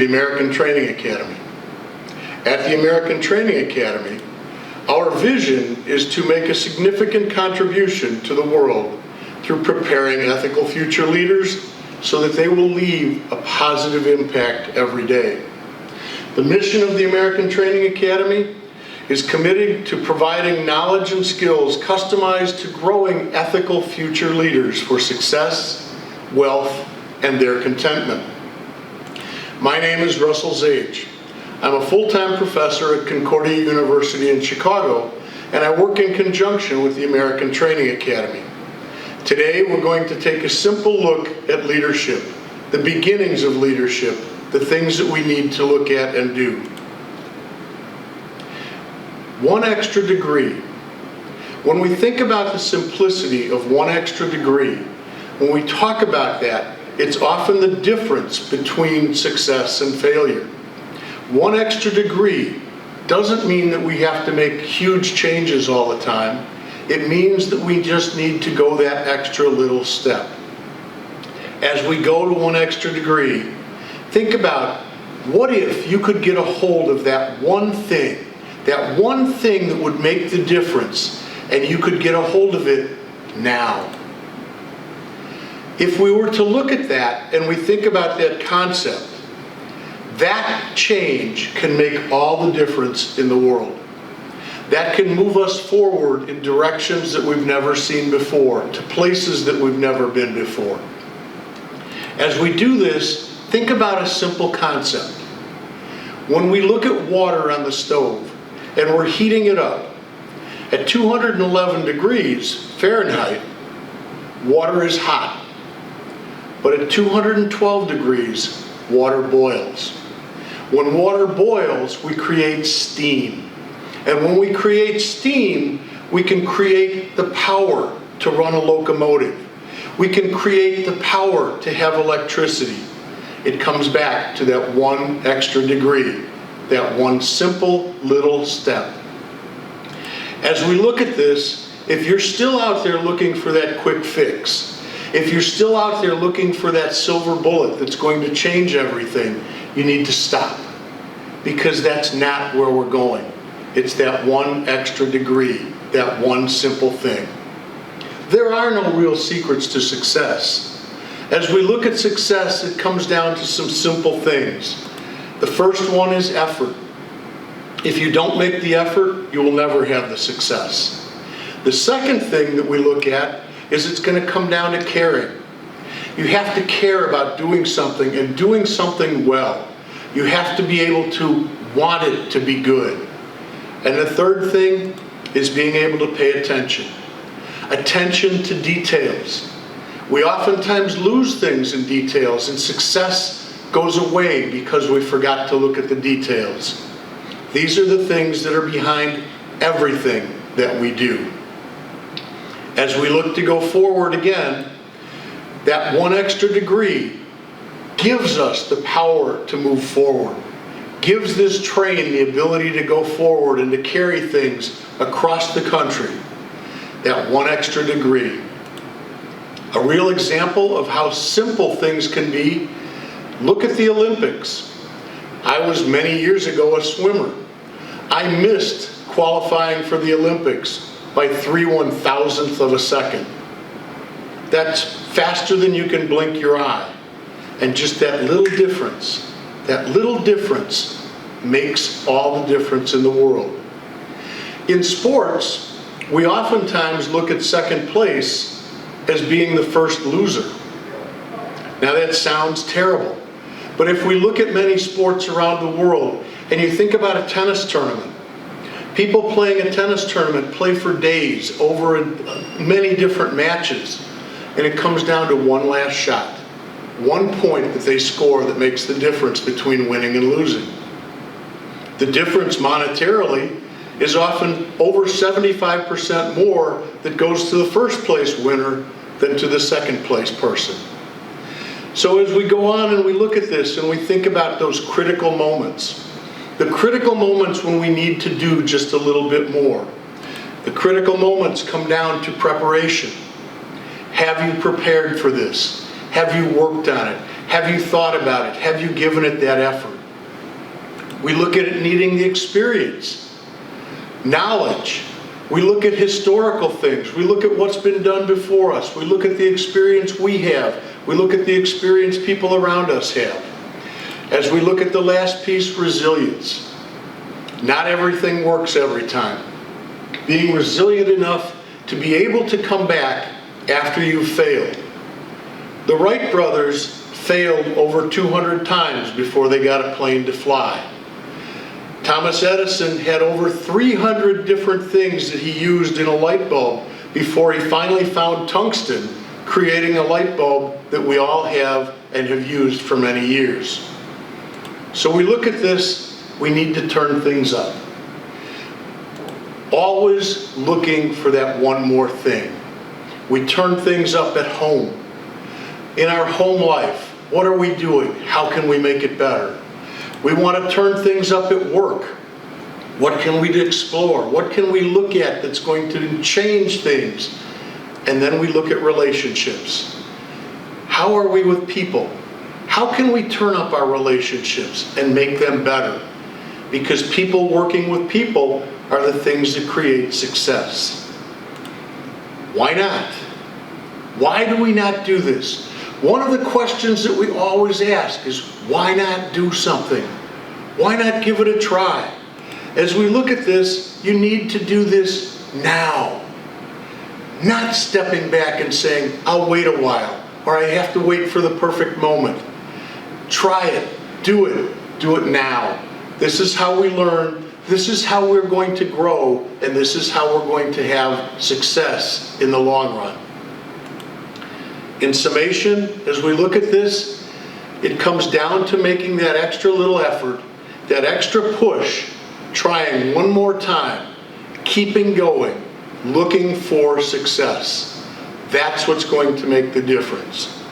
the American Training Academy. At the American Training Academy, our vision is to make a significant contribution to the world through preparing ethical future leaders so that they will leave a positive impact every day. The mission of the American Training Academy is committed to providing knowledge and skills customized to growing ethical future leaders for success, wealth, and their contentment. My name is Russell Zage. I'm a full-time professor at Concordia University in Chicago, and I work in conjunction with the American Training Academy. Today, we're going to take a simple look at leadership, the beginnings of leadership, the things that we need to look at and do. One extra degree. When we think about the simplicity of one extra degree, when we talk about that, it's often the difference between success and failure. One extra degree doesn't mean that we have to make huge changes all the time. It means that we just need to go that extra little step. As we go to one extra degree, think about what if you could get a hold of that one thing that would make the difference, and you could get a hold of it now. If we were to look at that and we think about that concept, that change can make all the difference in the world. That can move us forward in directions that we've never seen before, to places that we've never been before. As we do this, think about a simple concept. When we look at water on the stove and we're heating it up, at 211 degrees Fahrenheit, water is hot. But at 212 degrees, water boils. When water boils, we create steam. And when we create steam, we can create the power to run a locomotive. We can create the power to have electricity. It comes back to that one extra degree, that one simple little step. As we look at this, if you're still out there looking for that quick fix, if you're still out there looking for that silver bullet that's going to change everything, you need to stop. Because that's not where we're going. It's that one extra degree, that one simple thing. There are no real secrets to success. As we look at success, it comes down to some simple things. The first one is effort. If you don't make the effort, you will never have the success. The second thing that we look at is it's going to come down to caring. You have to care about doing something and doing something well. You have to be able to want it to be good. And the third thing is being able to pay attention. Attention to details. We oftentimes lose things in details, and success goes away because we forgot to look at the details. These are the things that are behind everything that we do. As we look to go forward again, that one extra degree gives us the power to move forward, gives this train the ability to go forward and to carry things across the country. That one extra degree. A real example of how simple things can be, look at the Olympics. I was many years ago a swimmer. I missed qualifying for the Olympics by 3/1000th of a second. That's faster than you can blink your eye. And just that little difference makes all the difference in the world. In sports, we oftentimes look at second place as being the first loser. Now that sounds terrible, but if we look at many sports around the world, and you think about a tennis tournament, people playing a tennis tournament play for days over many different matches, and it comes down to one last shot. One point that they score that makes the difference between winning and losing. The difference monetarily is often over 75% more that goes to the first place winner than to the second place person. So as we go on and we look at this and we think about those critical moments, the critical moments when we need to do just a little bit more, the critical moments come down to preparation. Have you prepared for this? Have you worked on it? Have you thought about it? Have you given it that effort? We look at it needing the experience, knowledge. We look at historical things. We look at what's been done before us. We look at the experience we have. We look at the experience people around us have. As we look at the last piece, resilience. Not everything works every time. Being resilient enough to be able to come back after you've failed. The Wright brothers failed over 200 times before they got a plane to fly. Thomas Edison had over 300 different things that he used in a light bulb before he finally found tungsten, creating a light bulb that we all have and have used for many years. So we look at this, we need to turn things up. Always looking for that one more thing. We turn things up at home. In our home life, what are we doing? How can we make it better? We want to turn things up at work. What can we explore? What can we look at that's going to change things? And then we look at relationships. How are we with people? How can we turn up our relationships and make them better? Because people working with people are the things that create success. Why not? Why do we not do this? One of the questions that we always ask is, why not do something? Why not give it a try? As we look at this, you need to do this now. Not stepping back and saying, I'll wait a while, or I have to wait for the perfect moment. Try it. Do it now. This is how we learn. This is how we're going to grow, and this is how we're going to have success in the long run. In summation, as we look at this, it comes down to making that extra little effort, that extra push, trying one more time, keeping going, looking for success. That's what's going to make the difference.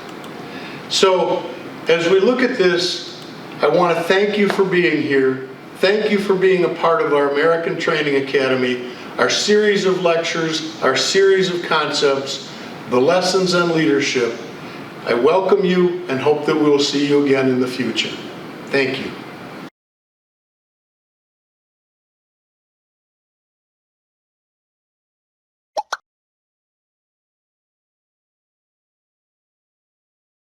So, as we look at this, I want to thank you for being here. Thank you for being a part of our American Training Academy, our series of lectures, our series of concepts, the lessons on leadership. I welcome you and hope that we will see you again in the future. Thank you.